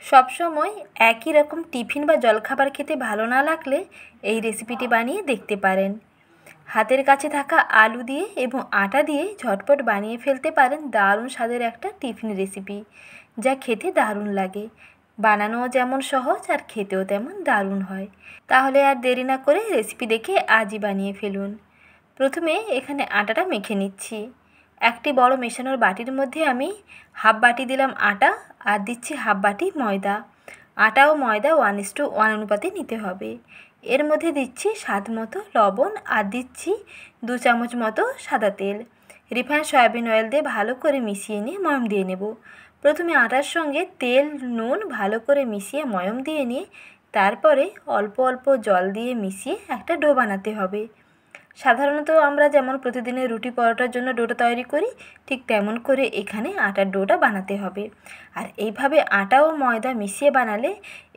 সবসময় একই রকম টিফিন বা জলখাবার খেতে ভালো না লাগলে এই রেসিপিটি বানিয়ে দেখতে পারেন। হাতের কাছে থাকা আলু দিয়ে এবং আটা দিয়ে ঝটপট বানিয়ে ফেলতে পারেন দারুণ স্বাদের একটা টিফিন রেসিপি, যা খেতে দারুণ লাগে। বানানোও যেমন সহজ আর খেতেও তেমন দারুণ হয়। তাহলে আর দেরি না করে রেসিপি দেখে আজই বানিয়ে ফেলুন। প্রথমে এখানে আটাটা মেখে নিচ্ছি। একটি বড় মেশানোর বাটির মধ্যে আমি হাফ বাটি দিলাম আটা আর দিচ্ছি হাফ বাটি ময়দা। আটা ও ময়দা 1:1 অনুপাতে নিতে হবে। এর মধ্যে দিচ্ছি স্বাদ মতো লবণ আর দিচ্ছি 2 চামচ মতো সাদা তেল। রিফাইন্ড সয়াবিন অয়েল দিয়ে ভালো করে মিশিয়ে নিয়ে ময়ম দিয়ে নেব। প্রথমে আটার সঙ্গে তেল নুন ভালো করে মিশিয়ে ময়ম দিয়ে নিয়ে তারপরে অল্প অল্প জল দিয়ে মিশিয়ে একটা ডো বানাতে হবে। সাধারণত আমরা যেমন প্রতিদিনের রুটি পরোটার জন্য ডোটা তৈরি করি, ঠিক তেমন করে এখানে আটার ডোটা বানাতে হবে। আর এইভাবে আটা ও ময়দা মিশিয়ে বানালে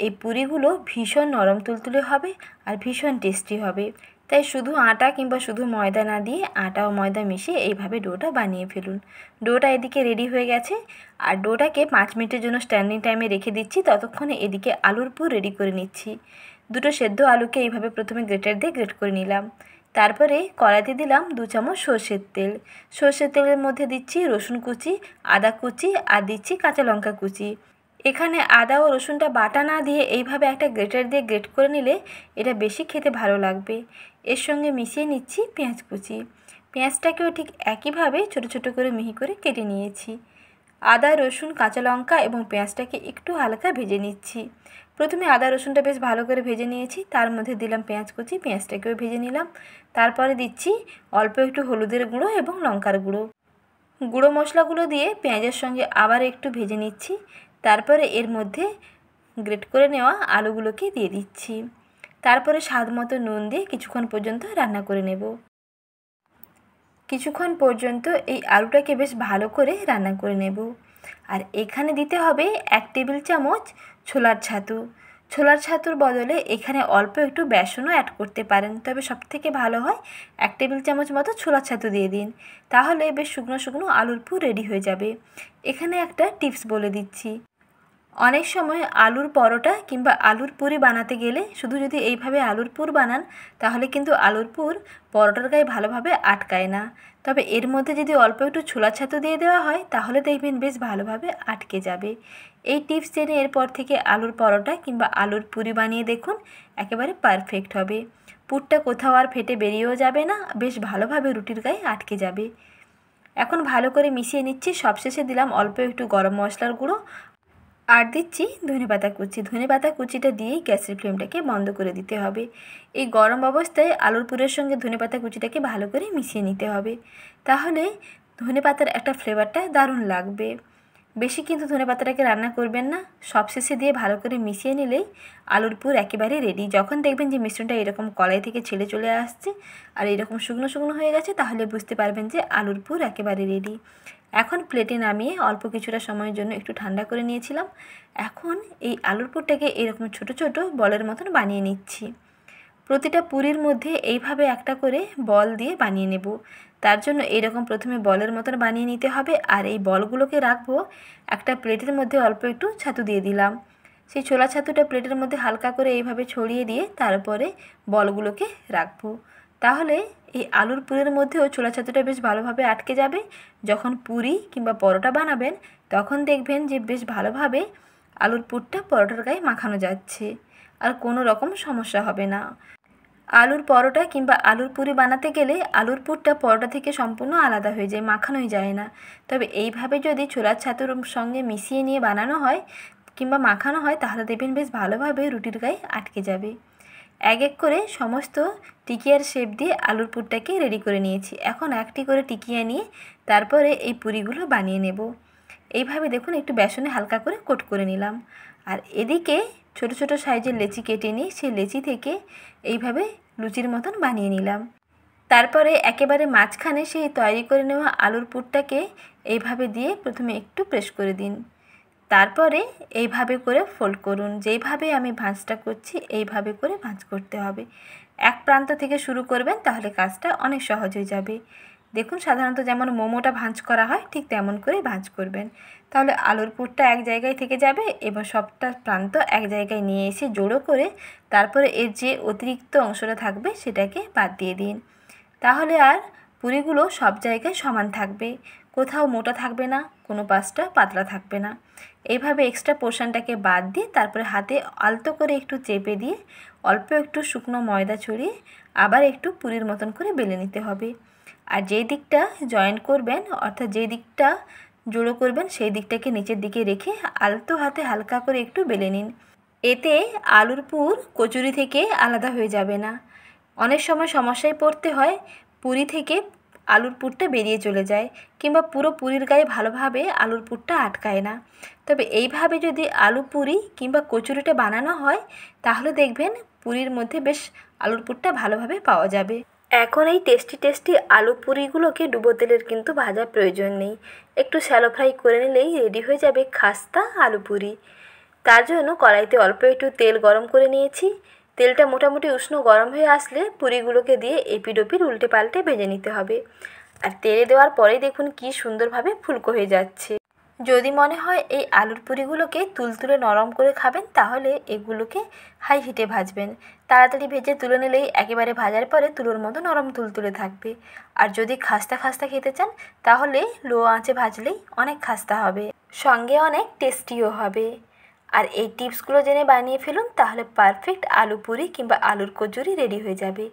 এই পুরিগুলো ভীষণ নরম তুলতুলে হবে আর ভীষণ টেস্টি হবে। তাই শুধু আটা কিংবা শুধু ময়দা না দিয়ে আটা ও ময়দা মিশিয়ে এইভাবে ডোটা বানিয়ে ফেলুন। ডোটা এদিকে রেডি হয়ে গেছে আর ডোটাকে 5 মিনিটের জন্য স্ট্যান্ডিং টাইমে রেখে দিচ্ছি। ততক্ষণে এদিকে আলুর পুর রেডি করে নিচ্ছি। দুটো সেদ্ধ আলুকে এইভাবে প্রথমে গ্রেটার দিয়ে গ্রেট করে নিলাম। তারপরে কড়াইতে দিলাম 2 চামচ সর্ষের তেল। সর্ষের তেলের মধ্যে দিচ্ছি রসুন কুচি, আদা কুচি আর দিচ্ছি কাঁচা লঙ্কা কুচি। এখানে আদা ও রসুনটা বাটা না দিয়ে এইভাবে একটা গ্রেটার দিয়ে গ্রেট করে নিলে এটা বেশি খেতে ভালো লাগবে। এর সঙ্গে মিশিয়ে নিচ্ছি পেঁয়াজ কুচি। পেঁয়াজটাকেও ঠিক একইভাবে ছোট ছোট করে মিহি করে কেটে নিয়েছি। আদা রসুন কাঁচা লঙ্কা এবং পেঁয়াজটাকে একটু হালকা ভেজে নিচ্ছি। প্রথমে আদা রসুনটা বেশ ভালো করে ভেজে নিয়েছি, তার মধ্যে দিলাম পেঁয়াজ কুচি, পেঁয়াজটাকেও ভেজে নিলাম। তারপরে দিচ্ছি অল্প একটু হলুদের গুঁড়ো এবং লঙ্কার গুঁড়ো। গুঁড়ো মশলাগুলো দিয়ে পেঁয়াজের সঙ্গে আবার একটু ভেজে নিচ্ছি। তারপরে এর মধ্যে গ্রেট করে নেওয়া আলুগুলোকে দিয়ে দিচ্ছি। তারপরে স্বাদ মতো নুন দিয়ে কিছুক্ষণ পর্যন্ত রান্না করে নেব। কিছুক্ষণ পর্যন্ত এই আলুটাকে বেশ ভালো করে রান্না করে নেব। আর এখানে দিতে হবে 1 টেবিল চামচ ছোলার ছাতু। ছোলার ছাতুর বদলে এখানে অল্প একটু বেসনও অ্যাড করতে পারেন, তবে সবথেকে ভালো হয় 1 টেবিল চামচ মতো ছোলার ছাতু দিয়ে দিন। তাহলে বেশ শুকনো শুকনো আলুর পুর রেডি হয়ে যাবে। এখানে একটা টিপস বলে দিচ্ছি। অনেক সময় আলুর পরোটা কিংবা আলুর পুরি বানাতে গেলে শুধু যদি এইভাবে আলুর পুর বানান তাহলে কিন্তু আলুর পুর পরোটার গায়ে ভালোভাবে আটকায় না। তবে এর মধ্যে যদি অল্প একটু ছোলা ছাতু দিয়ে দেওয়া হয় তাহলে দেখবেন বেশ ভালোভাবে আটকে যাবে। এই টিপস জেনে এরপর থেকে আলুর পরোটা কিংবা আলুর পুরি বানিয়ে দেখুন, একেবারে পারফেক্ট হবে। পুরটা কোথাও আর ফেটে বেরিয়েও যাবে না, বেশ ভালোভাবে রুটির গায়ে আটকে যাবে। এখন ভালো করে মিশিয়ে নিচ্ছি। সবশেষে দিলাম অল্প একটু গরম মশলার গুঁড়ো আর দিচ্ছি ধনেপাতা কুচি। ধনেপাতা কুচিটা দিয়েই গ্যাসের ফ্লেমটাকে বন্ধ করে দিতে হবে। এই গরম অবস্থায় আলুর পুরের সঙ্গে ধনেপাতা কুচিটাকে ভালো করে মিশিয়ে নিতে হবে, তাহলে ধনেপাতার একটা ফ্লেভারটা দারুণ লাগবে। বেশি কিন্তু ধনেপাতাটাকে রান্না করবেন না, সবশেষে দিয়ে ভালো করে মিশিয়ে নিলেই আলুর পুর একেবারে রেডি। যখন দেখবেন যে মিশ্রণটা এরকম কড়াই থেকে ছেড়ে চলে আসছে আর এরকম শুকনো শুকনো হয়ে গেছে তাহলে বুঝতে পারবেন যে আলুর পুর একেবারে রেডি। এখন প্লেটে নামিয়ে অল্প কিছুটা সময়ের জন্য একটু ঠান্ডা করে নিয়েছিলাম। এখন এই আলুর পুরটাকে এরকম ছোট ছোট বলের মতন বানিয়ে নিচ্ছি। প্রতিটা পুরির মধ্যে এইভাবে একটা করে বল দিয়ে বানিয়ে নেব। তার জন্য এরকম প্রথমে বলের মতন বানিয়ে নিতে হবে আর এই বলগুলোকে রাখবো একটা প্লেটের মধ্যে। অল্প একটু ছাতু দিয়ে দিলাম। সেই ছোলা ছাতুটা প্লেটের মধ্যে হালকা করে এইভাবে ছড়িয়ে দিয়ে তারপরে বলগুলোকে রাখবো। তাহলে এই আলুর পুরের মধ্যেও ছোলা ছাতুটা বেশ ভালোভাবে আটকে যাবে। যখন পুরি কিংবা পরোটা বানাবেন তখন দেখবেন যে বেশ ভালোভাবে আলুর পুরটা পরোটার গায়ে মাখানো যাচ্ছে আর কোনো রকম সমস্যা হবে না। আলুর পরোটা কিংবা আলুর পুরি বানাতে গেলে আলুর পুরটা পরোটা থেকে সম্পূর্ণ আলাদা হয়ে যায়, মাখানোই যায় না। তবে এইভাবে যদি ছোলার ছাতুর সঙ্গে মিশিয়ে নিয়ে বানানো হয় কিংবা মাখানো হয় তাহলে দেখবেন বেশ ভালোভাবে রুটির গায়ে আটকে যাবে। এক এক করে সমস্ত টিকিয়ার শেপ দিয়ে আলুর পুরটাকে রেডি করে নিয়েছি। এখন একটি করে টিকিয়া নিয়ে তারপরে এই পুরিগুলো বানিয়ে নেব। এইভাবে দেখুন একটু বেসনে হালকা করে কোট করে নিলাম। আর এদিকে ছোট ছোট সাইজের লেচি কেটে নিয়ে সেই লেচি থেকে এইভাবে লুচির মতন বানিয়ে নিলাম। তারপরে একেবারে মাঝখানে সেই তৈরি করে নেওয়া আলুর পুরটাকে এইভাবে দিয়ে প্রথমে একটু প্রেস করে দিন। তারপরে এইভাবে করে ফোল্ড করুন। যেইভাবে আমি ভাঁজটা করছি এইভাবে করে ভাঁজ করতে হবে। এক প্রান্ত থেকে শুরু করবেন তাহলে কাজটা অনেক সহজ হয়ে যাবে। দেখুন সাধারণত যেমন মোমোটা ভাঁজ করা হয় ঠিক তেমন করে ভাঁজ করবেন। তাহলে আলুর পুরটা এক জায়গায় থেকে যাবে এবং সবটা প্রান্ত এক জায়গায় নিয়ে এসে জড়ো করে তারপরে এর যে অতিরিক্ত অংশটা থাকবে সেটাকে বাদ দিয়ে দিন। তাহলে আর পুরিগুলো সব জায়গায় সমান থাকবে, কোথাও মোটা থাকবে না, কোনো পাশটা পাতলা থাকবে না। এইভাবে এক্সট্রা পোর্শনটাকে বাদ দিয়ে তারপরে হাতে আলতো করে একটু চেপে দিয়ে অল্প একটু শুকনো ময়দা ছড়িয়ে আবার একটু পুরির মতন করে বেলে নিতে হবে। আর যেই দিকটা জয়েন করবেন অর্থাৎ যেই দিকটা জোড়ো করবেন সেই দিকটাকে নিচের দিকে রেখে আলতো হাতে হালকা করে একটু বেলে নিন। এতে আলুর পুর কচুরি থেকে আলাদা হয়ে যাবে না। অনেক সময় সমস্যায় পড়তে হয়, পুরি থেকে আলুর পুরটা বেরিয়ে চলে যায় কিংবা পুরো পুরির গায়ে ভালোভাবে আলুর পুরটা আটকায় না। তবে এইভাবে যদি আলু পুরি কিংবা কচুরিটা বানানো হয় তাহলে দেখবেন পুরির মধ্যে বেশ আলুর পুরটা ভালোভাবে পাওয়া যাবে। এখন এই টেস্টি আলু পুরিগুলোকে ডুবো তেলের কিন্তু ভাজার প্রয়োজন নেই, একটু শ্যালো ফ্রাই করে নিলেই রেডি হয়ে যাবে খাস্তা আলু পুরি। তার জন্য কড়াইতে অল্প একটু তেল গরম করে নিয়েছি। তেলটা মোটামুটি উষ্ণ গরম হয়ে আসলে পুরিগুলোকে দিয়ে এপিড ওপিড উল্টে পাল্টে ভেজে নিতে হবে। আর তেলে দেওয়ার পরেই দেখুন কী সুন্দরভাবে ফুলকো হয়ে যাচ্ছে। যদি মনে হয় এই আলুর পুরিগুলোকে তুলতুলে নরম করে খাবেন তাহলে এগুলোকে হাই হিটে ভাজবেন। তাড়াতাড়ি ভেজে তুলে নিলেই একেবারে ভাজার পরে তুলোর মতো নরম তুলতুলে থাকবে। আর যদি খাস্তা খাস্তা খেতে চান তাহলে লো আঁচে ভাজলেই অনেক খাস্তা হবে, সঙ্গে অনেক টেস্টিও হবে। আর এই টিপসগুলো জেনে বানিয়ে ফেলুন, তাহলে পারফেক্ট আলু পুরি কিংবা আলুর কচুরি রেডি হয়ে যাবে।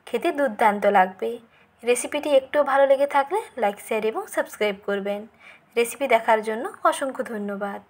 খেতে দুর্দান্ত লাগবে। রেসিপিটি একটু ভালো লেগে থাকলে লাইক, শেয়ার এবং সাবস্ক্রাইব করবেন। রেসিপি দেখার জন্য অসংখ্য ধন্যবাদ।